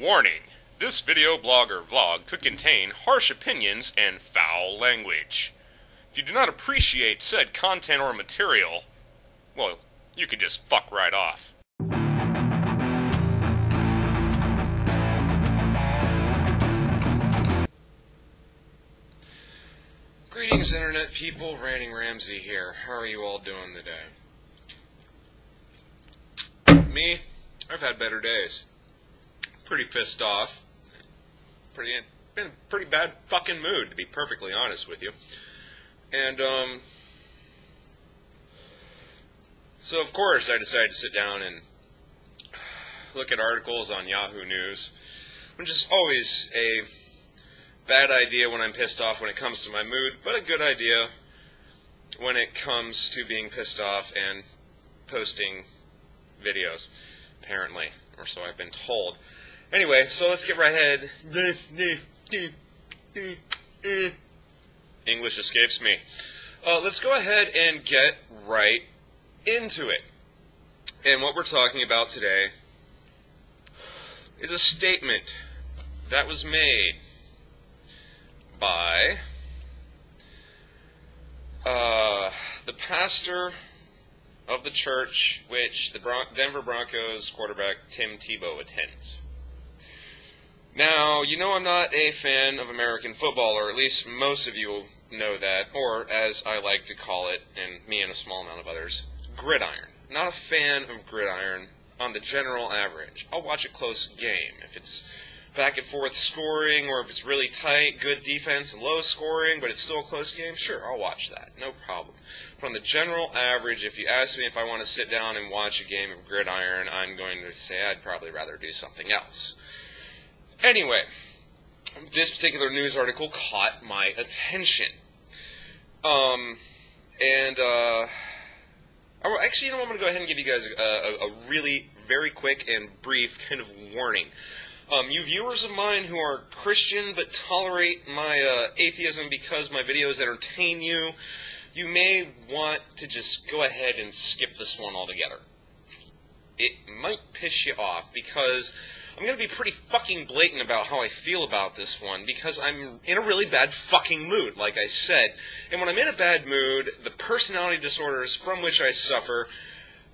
Warning! This video blog or vlog could contain harsh opinions and foul language. If you do not appreciate said content or material, well, you could just fuck right off. Greetings, Internet people. RantingRamsay here. How are you all doing today? Me? I've had better days. Pretty pissed off. Been in a pretty bad fucking mood, to be perfectly honest with you. And, so of course I decided to sit down and look at articles on Yahoo News, which is always a bad idea when I'm pissed off when it comes to my mood, but a good idea when it comes to being pissed off and posting videos, apparently, or so I've been told. Anyway, so let's get right ahead. English escapes me. Let's go ahead and get right into it. And what we're talking about today is a statement that was made by the pastor of the church which the Denver Broncos quarterback Tim Tebow attends. Now, you know I'm not a fan of American football, or at least most of you know that, or as I like to call it, and me and a small amount of others, gridiron. Not a fan of gridiron on the general average. I'll watch a close game. If it's back and forth scoring, or if it's really tight, good defense and low scoring, but it's still a close game, sure, I'll watch that. No problem. But on the general average, if you ask me if I want to sit down and watch a game of gridiron, I'm going to say I'd probably rather do something else. Anyway, this particular news article caught my attention. Actually, you know what, I'm going to go ahead and give you guys a really very quick and brief kind of warning. You viewers of mine who are Christian but tolerate my atheism because my videos entertain you, you may want to just go ahead and skip this one altogether. It might piss you off because I'm going to be pretty fucking blatant about how I feel about this one because I'm in a really bad fucking mood, like I said. And when I'm in a bad mood, the personality disorders from which I suffer,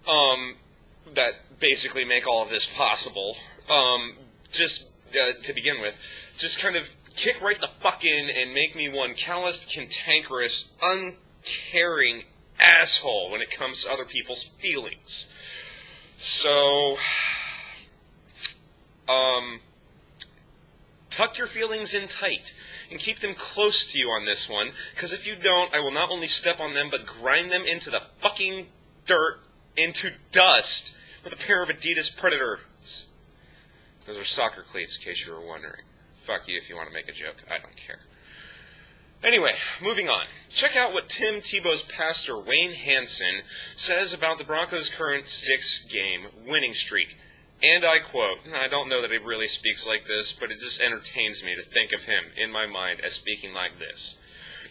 that basically make all of this possible, to begin with, just kind of kick right the fuck in and make me one calloused, cantankerous, uncaring asshole when it comes to other people's feelings. So, tuck your feelings in tight and keep them close to you on this one, because if you don't, I will not only step on them, but grind them into the fucking dirt, into dust, with a pair of Adidas Predators. Those are soccer cleats, in case you were wondering. Fuck you if you want to make a joke. I don't care. Anyway, moving on. Check out what Tim Tebow's pastor, Wayne Hanson, says about the Broncos' current 6-game winning streak. And I quote, and I don't know that he really speaks like this, but it just entertains me to think of him, in my mind, as speaking like this.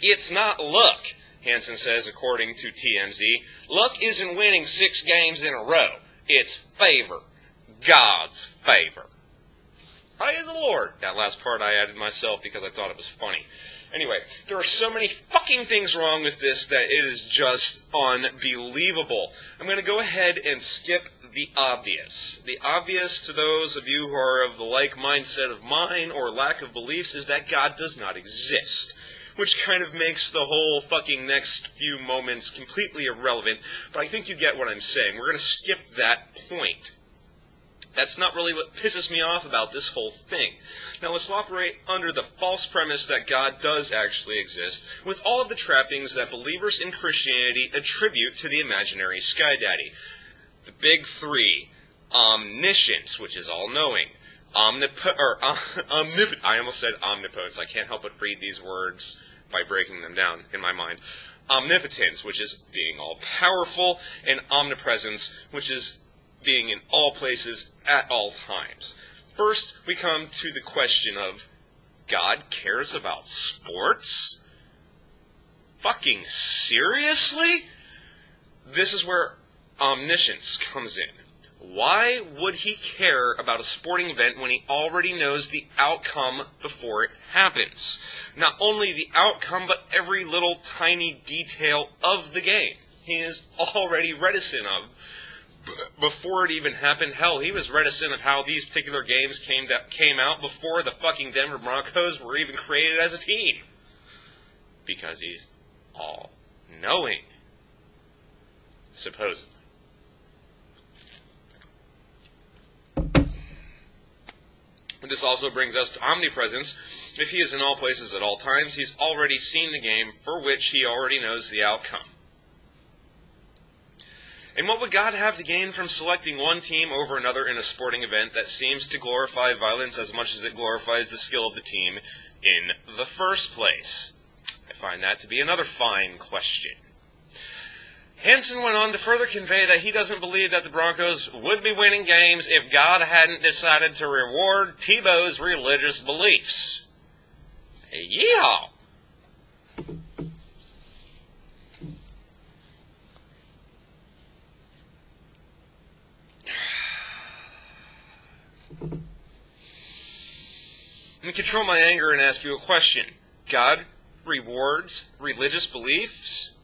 "It's not luck," Hanson says, according to TMZ. "Luck isn't winning 6 games in a row. It's favor. God's favor." Praise the Lord. That last part I added myself because I thought it was funny. Anyway, there are so many fucking things wrong with this that it is just unbelievable. I'm going to go ahead and skip the obvious. The obvious to those of you who are of the like mindset of mine or lack of beliefs is that God does not exist, which kind of makes the whole fucking next few moments completely irrelevant, but I think you get what I'm saying. We're going to skip that point. That's not really what pisses me off about this whole thing. Now let's operate under the false premise that God does actually exist, with all of the trappings that believers in Christianity attribute to the imaginary Sky Daddy. The big 3. Omniscience, which is all-knowing. Omnipotent. I almost said omnipotence. I can't help but read these words by breaking them down in my mind. Omnipotence, which is being all-powerful, and omnipresence, which is being in all places at all times. First, we come to the question of, God cares about sports? Fucking seriously? This is where omniscience comes in. Why would he care about a sporting event when he already knows the outcome before it happens? Not only the outcome, but every little tiny detail of the game he is already reticent of before it even happened. Hell, he was reticent of how these particular games came out before the fucking Denver Broncos were even created as a team. Because he's all-knowing. Supposedly. This also brings us to omnipresence. If he is in all places at all times, he's already seen the game for which he already knows the outcome. And what would God have to gain from selecting one team over another in a sporting event that seems to glorify violence as much as it glorifies the skill of the team in the first place? I find that to be another fine question. Hanson went on to further convey that he doesn't believe that the Broncos would be winning games if God hadn't decided to reward Tebow's religious beliefs. Yeehaw! Let me control my anger and ask you a question. God rewards religious beliefs?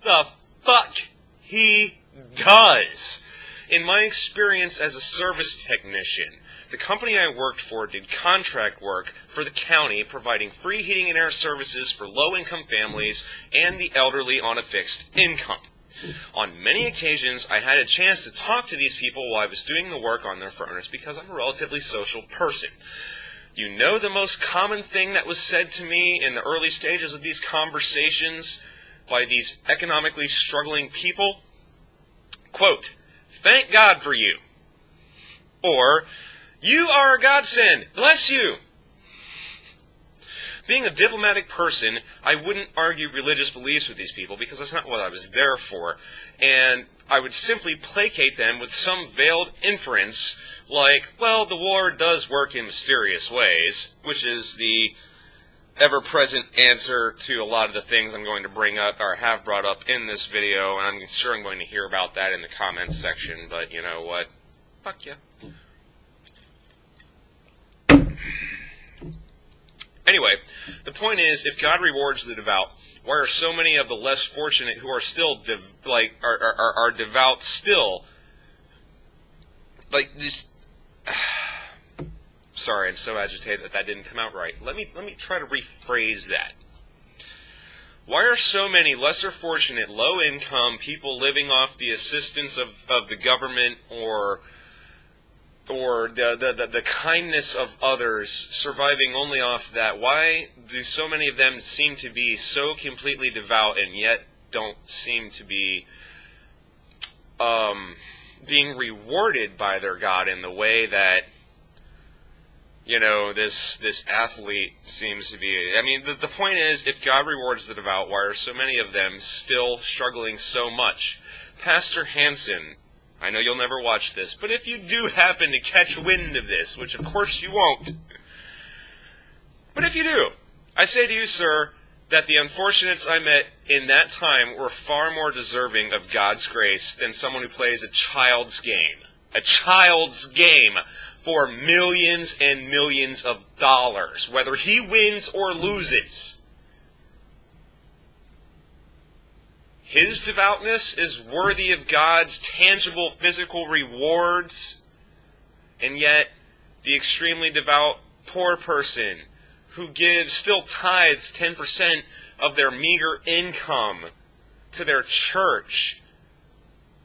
The fuck he does! In my experience as a service technician, the company I worked for did contract work for the county, providing free heating and air services for low-income families and the elderly on a fixed income. On many occasions, I had a chance to talk to these people while I was doing the work on their furnace because I'm a relatively social person. You know the most common thing that was said to me in the early stages of these conversations by these economically struggling people? Quote, "Thank God for you." Or, "You are a godsend. Bless you." Being a diplomatic person, I wouldn't argue religious beliefs with these people because that's not what I was there for. And I would simply placate them with some veiled inference like, well, the Lord does work in mysterious ways, which is the ever-present answer to a lot of the things I'm going to bring up, or have brought up in this video, and I'm sure I'm going to hear about that in the comments section, but you know what? Fuck ya. Anyway, the point is, if God rewards the devout, why are so many of the less fortunate who are still are devout still? Like this. Sorry, I'm so agitated that didn't come out right. Let me try to rephrase that. Why are so many lesser fortunate, low-income people living off the assistance of the government or the kindness of others, surviving only off that? Why do so many of them seem to be so completely devout and yet don't seem to be being rewarded by their God in the way that, you know, this athlete seems to be? I mean, the point is, if God rewards the devout, why are so many of them still struggling so much? Pastor Hanson, I know you'll never watch this, but if you do happen to catch wind of this, which of course you won't, but if you do, I say to you, sir, that the unfortunates I met in that time were far more deserving of God's grace than someone who plays a child's game. A child's game for millions and millions of dollars, whether he wins or loses. His devoutness is worthy of God's tangible physical rewards, and yet the extremely devout poor person who gives, still tithes 10% of their meager income to their church,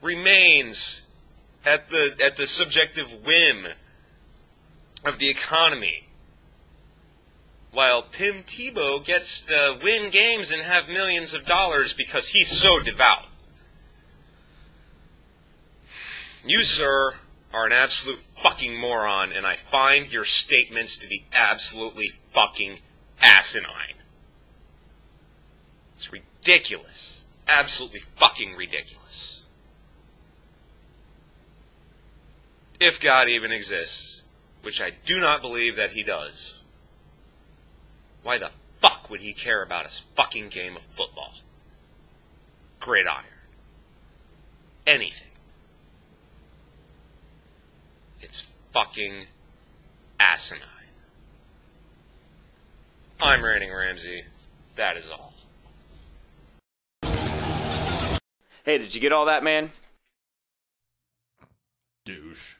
remains at the subjective whim of the economy, while Tim Tebow gets to win games and have millions of dollars because he's so devout. You, sir, are an absolute fucking moron, and I find your statements to be absolutely fucking asinine. It's ridiculous. Absolutely fucking ridiculous. If God even exists, which I do not believe that he does, why the fuck would he care about a fucking game of football? Gridiron. Anything. It's fucking asinine. I'm RantingRamsay. That is all. Hey, did you get all that, man? Douche.